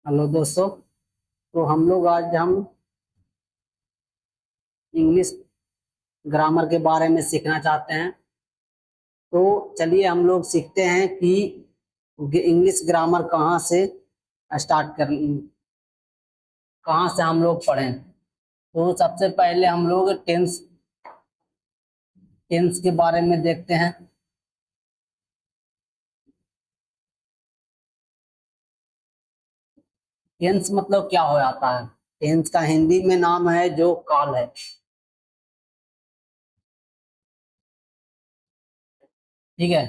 Hello दोस्तों। तो हम लोग आज हम इंग्लिश ग्रामर के बारे में सीखना चाहते हैं। तो चलिए हम लोग सीखते हैं कि इंग्लिश ग्रामर स्टार्ट कर कहाँ से हम लोग पढ़ें। तो सबसे पहले हम लोग टेंस टेंस के बारे में देखते हैं। टेंस मतलब क्या हो जाता है? टेंस का हिंदी में नाम है जो काल है। ठीक है।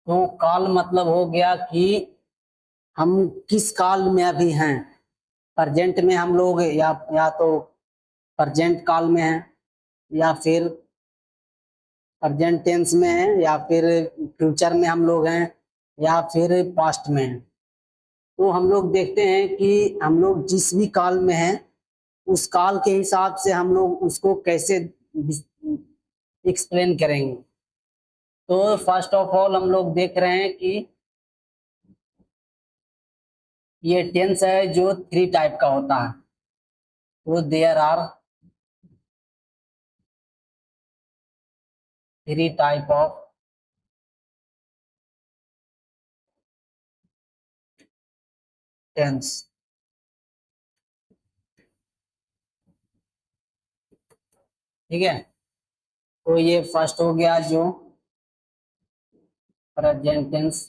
तो काल मतलब हो गया कि हम किस काल में अभी हैं। प्रेजेंट में हम लोग या तो प्रेजेंट काल में हैं, या फिर प्रेजेंट टेंस में हैं, या फिर फ्यूचर में हम लोग हैं, या फिर पास्ट में हैं। तो हम लोग देखते हैं कि हम लोग जिस भी काल में हैं उस काल के हिसाब से हम लोग उसको कैसे एक्सप्लेन करेंगे। तो फर्स्ट ऑफ ऑल हम लोग देख रहे हैं कि ये टेंस है जो थ्री टाइप का होता है। तो there are three type of tense. ठीक है। तो ये फर्स्ट हो गया जो प्रेजेंट टेंस।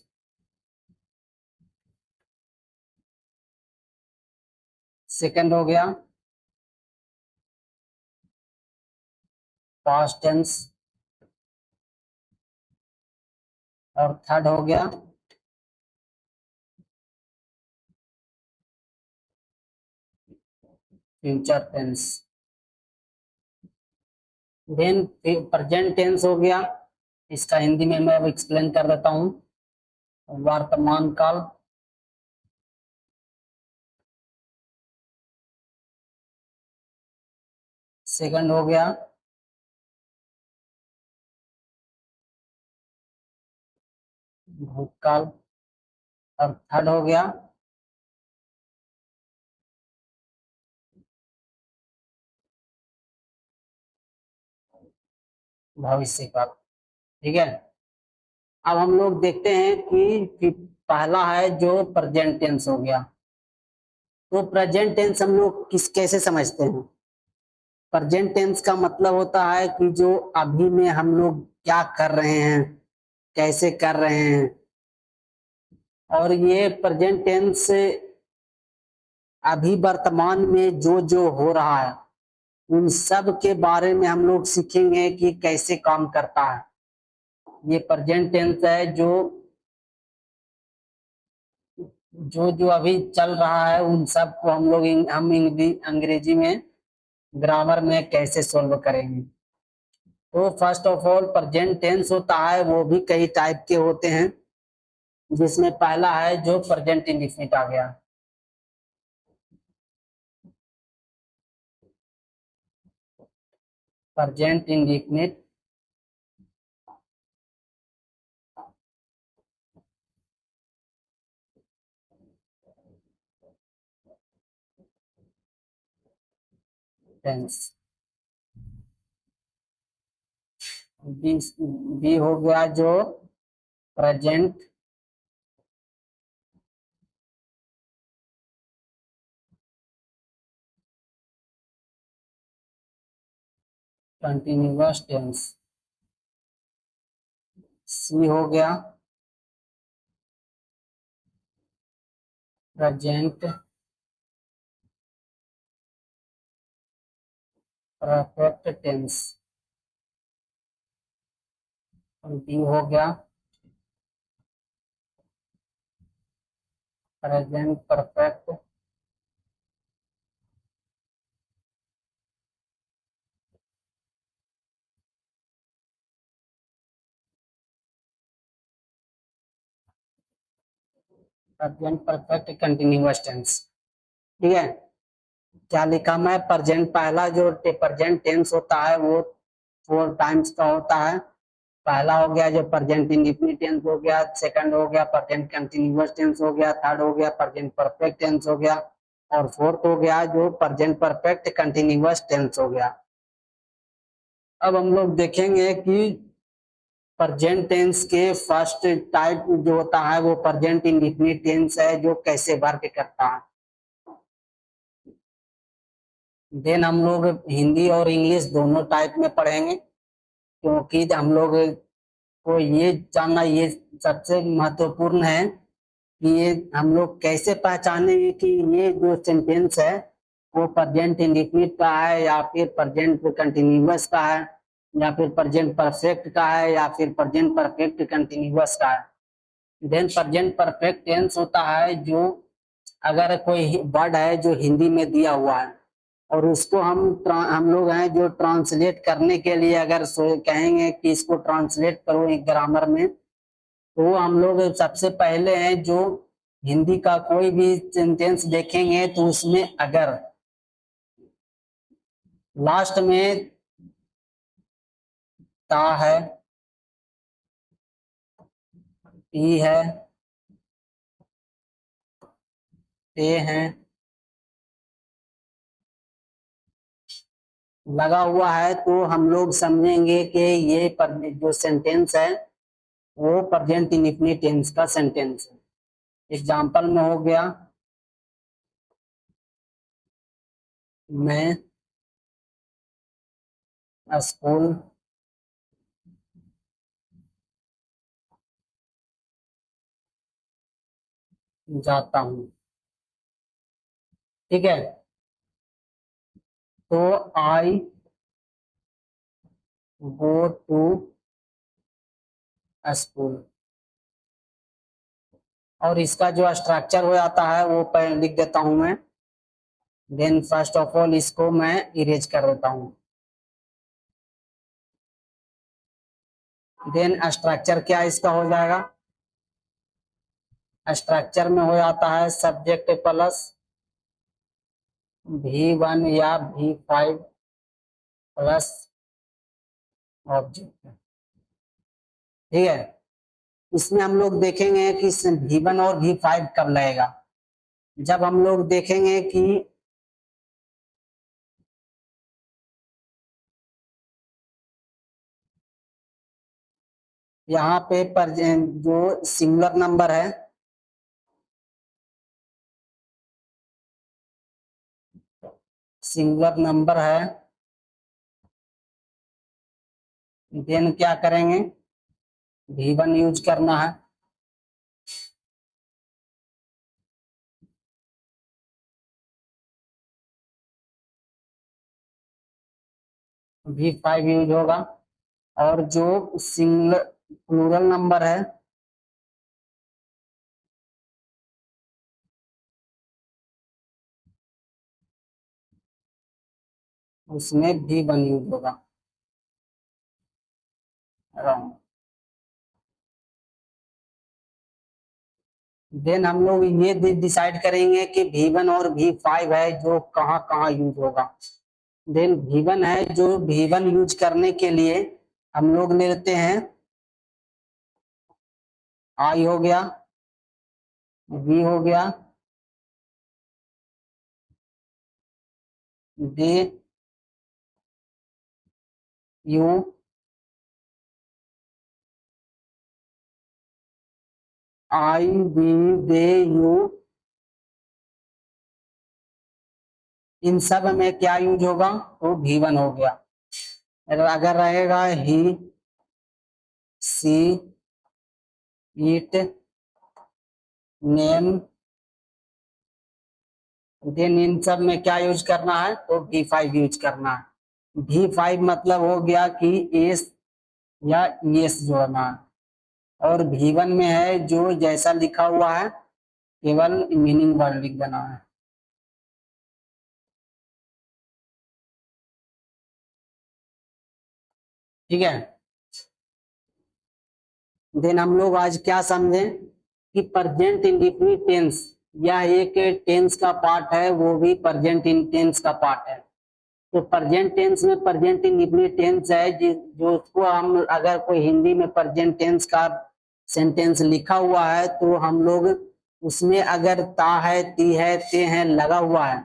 सेकंड हो गया पास्ट टेंस। और थर्ड हो गया future tense. Then present tense हो गया। इसका हिंदी में मैं अब एक्सप्लेन कर देता हूँ। वर्तमान काल। सेकंड हो गया भूतकाल। और थर्ड हो गया भविष्य काल। ठीक है। अब हम लोग देखते हैं कि पहला है जो प्रेजेंट टेंस हो गया। तो प्रेजेंट टेंस हम लोग कैसे समझते हैं? प्रेजेंट टेंस का मतलब होता है कि जो अभी में हम लोग क्या कर रहे हैं, कैसे कर रहे हैं। और ये प्रेजेंट टेंस अभी वर्तमान में जो जो हो रहा है उन सब के बारे में हम लोग सीखेंगे कि कैसे काम करता है। ये प्रेजेंट टेंस है जो जो जो अभी चल रहा है उन सब को हम लोग हम अंग्रेजी में ग्रामर में कैसे सोल्व करेंगे। तो first of all present tense होता है, वो भी कई टाइप के होते हैं। जिसमें पहला है जो प्रेजेंट इंडेफिनिट आ गया। Present indefinite tense. B B हो गया जो प्रेजेंट कंटिन्यूअस टेंस। सी हो गया प्रेजेंट परफेक्ट टेंस। और डी हो गया present perfect present perfect continuous tense. ठीक है। क्या लिखा मैं? प्रेजेंट पहला जो प्रेजेंट टेंस होता है वो फोर टाइम्स का होता है। पहला हो गया जो प्रेजेंट इंडेफिनिट टेंस हो गया, सेकंड हो गया प्रेजेंट कंटिन्यूअस टेंस हो गया, थर्ड हो गया प्रेजेंट परफेक्ट टेंस हो गया, और फोर्थ हो गया जो प्रेजेंट परफेक्ट कंटिन्यूअस टेंस हो गया। अब हम लोग देखेंगे कि प्रेजेंट टेंस के फर्स्ट टाइप जो होता है वो प्रेजेंट इंडेफिनिट टेंस है, जो कैसे वर्क करता है। देन हम लोग हिंदी और इंग्लिश दोनों टाइप में पढ़ेंगे, क्योंकि हम लोग को ये जानना ये सबसे महत्वपूर्ण है कि ये हम लोग कैसे पहचानेंगे कि ये जो सेंटेंस है वो प्रेजेंट इंडेफिनिट का है या फिर प्रेजेंट कंटिन्यूअस का है या फिर प्रेजेंट परफेक्ट का है या फिर प्रेजेंट परफेक्ट कंटिन्यूअस का है। देन प्रेजेंट परफेक्ट टेंस होता है जो अगर कोई वर्ड है जो हिंदी में दिया हुआ है और उसको हम लोग हैं जो ट्रांसलेट करने के लिए अगर कहेंगे कि इसको ट्रांसलेट करो एक ग्रामर में, तो हम लोग सबसे पहले हैं जो हिंदी का कोई भी सेंटेंस देखेंगे तो उसमें अगर लास्ट में ता है, टी है, ते हैं लगा हुआ है, तो हम लोग समझेंगे कि ये जो सेंटेंस है वो प्रेजेंट इंडेफिनिट टेंस का सेंटेंस है। एग्जाम्पल में हो गया मैं स्कूल जाता हूँ। ठीक है, तो आई गो टू स्कूल, और इसका जो स्ट्रक्चर हो जाता है वो पहले लिख देता हूं मैं। देन फर्स्ट ऑफ ऑल इसको मैं इरेज कर देता हूं। देन स्ट्रक्चर क्या इसका हो जाएगा, स्ट्रक्चर में हो जाता है सब्जेक्ट प्लस V1 या V5 प्लस ऑब्जेक्ट। ठीक है, इसमें हम लोग देखेंगे कि V1 और V5 कब लगेगा, जब हम लोग देखेंगे कि यहाँ पे पर जो सिंगुलर नंबर है देन क्या करेंगे, V1 यूज करना है। V5 यूज होगा, और जो सिंगल प्लूरल नंबर है उसमें V1 यूज होगा। रॉन्ग। देन हम लोग ये डिसाइड करेंगे कि V1 और V5 है जो कहाँ कहाँ यूज होगा। देन V1 है जो V1 यूज करने के लिए हम लोग लेते हैं I हो गया, V हो गया, दे यू, आई वी दे यू, इन सब में क्या यूज होगा, तो V1 हो गया। अगर रहेगा ही, सी, इट, नेम, देन इन सब में क्या यूज करना है, तो V5 यूज करना है। V5 मतलब हो गया कि एस या एस जोड़ना है, और V1 में है जो जैसा लिखा हुआ है केवल मीनिंग वर्ड लिख देना है। ठीक है, देन हम लोग आज क्या समझे कि प्रेजेंट इंडेफिनिट टेंस या एक टेंस का पार्ट है, वो भी प्रेजेंट इन टेंस का पार्ट है। तो प्रेजेंट टेंस में प्रेजेंट इंडेफिनिट टेंस है जो उसको हम अगर कोई हिंदी में प्रेजेंट टेंस का सेंटेंस लिखा हुआ है तो हम लोग उसमें अगर ता है, ती है, ते है लगा हुआ है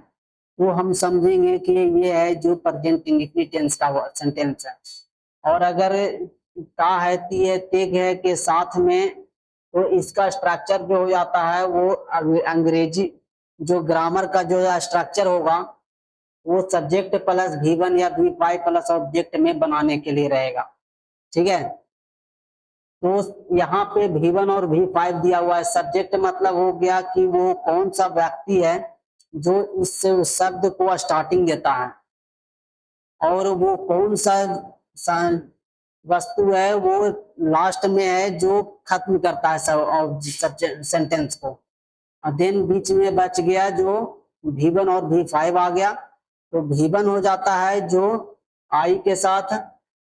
तो हम समझेंगे कि ये है जो प्रेजेंट इंडेफिनिट टेंस का सेंटेंस है। और अगर ता है, ती है, ते है के साथ में तो इसका स्ट्रक्चर जो हो जाता है वो अंग्रेजी जो ग्रामर का जो स्ट्रक्चर होगा वो सब्जेक्ट प्लस V1 या V5 प्लस ऑब्जेक्ट में बनाने के लिए रहेगा। ठीक है, तो यहाँ पे V1 और V5 दिया हुआ है। सब्जेक्ट मतलब हो गया कि वो कौन सा व्यक्ति है जो इस शब्द को स्टार्टिंग देता है, और वो कौन सा वस्तु है वो लास्ट में है जो खत्म करता है सब सेंटेंस को। देन बीच में बच गया जो V1 और V5 आ गया, तो V1 हो जाता है जो आई के साथ,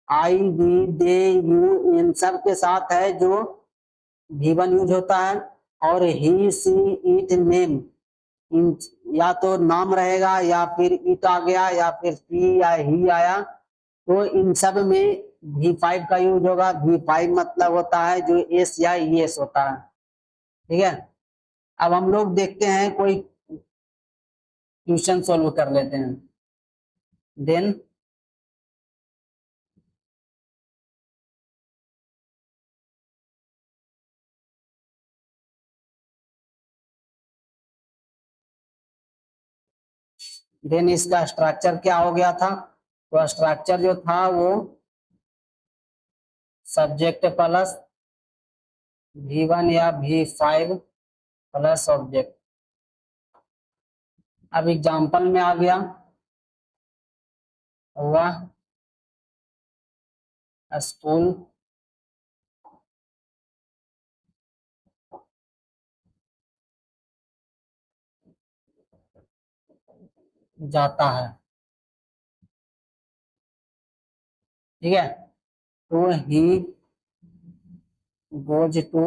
आई, वी, दे, यू इन सब के साथ है जो V1 यूज होता है। और ही, सी, इट, नेम इन या तो नाम रहेगा या फिर इट आ गया या फिर सी या ही आया, तो इन सब में V5 का यूज होगा। V5 मतलब होता है जो एस या ES होता है। ठीक है, अब हम लोग देखते हैं कोई क्वेश्चन सॉल्व कर लेते हैं। देन इसका स्ट्रक्चर क्या हो गया था, तो स्ट्रक्चर जो था वो सब्जेक्ट प्लस V1 या V5 प्लस ऑब्जेक्ट। अब एग्जांपल में आ गया वह स्कूल जाता है। ठीक है, तो ही गोज टू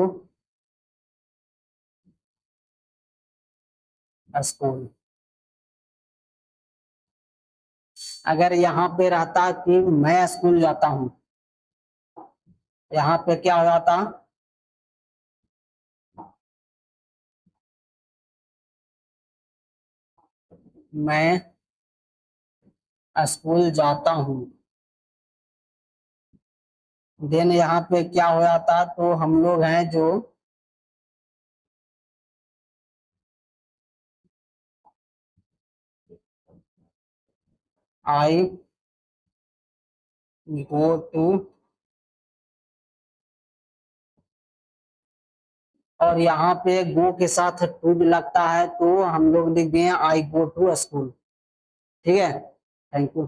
स्कूल। अगर यहाँ पे रहता कि मैं स्कूल जाता हूं, यहाँ पे क्या हो जाता, मैं स्कूल जाता हूं। देन यहाँ पे क्या हो जाता, तो हम लोग हैं जो आई गो टू, और यहाँ पे गो के साथ टू भी लगता है तो हम लोग लिख दिए आई गो टू स्कूल। ठीक है, थैंक यू।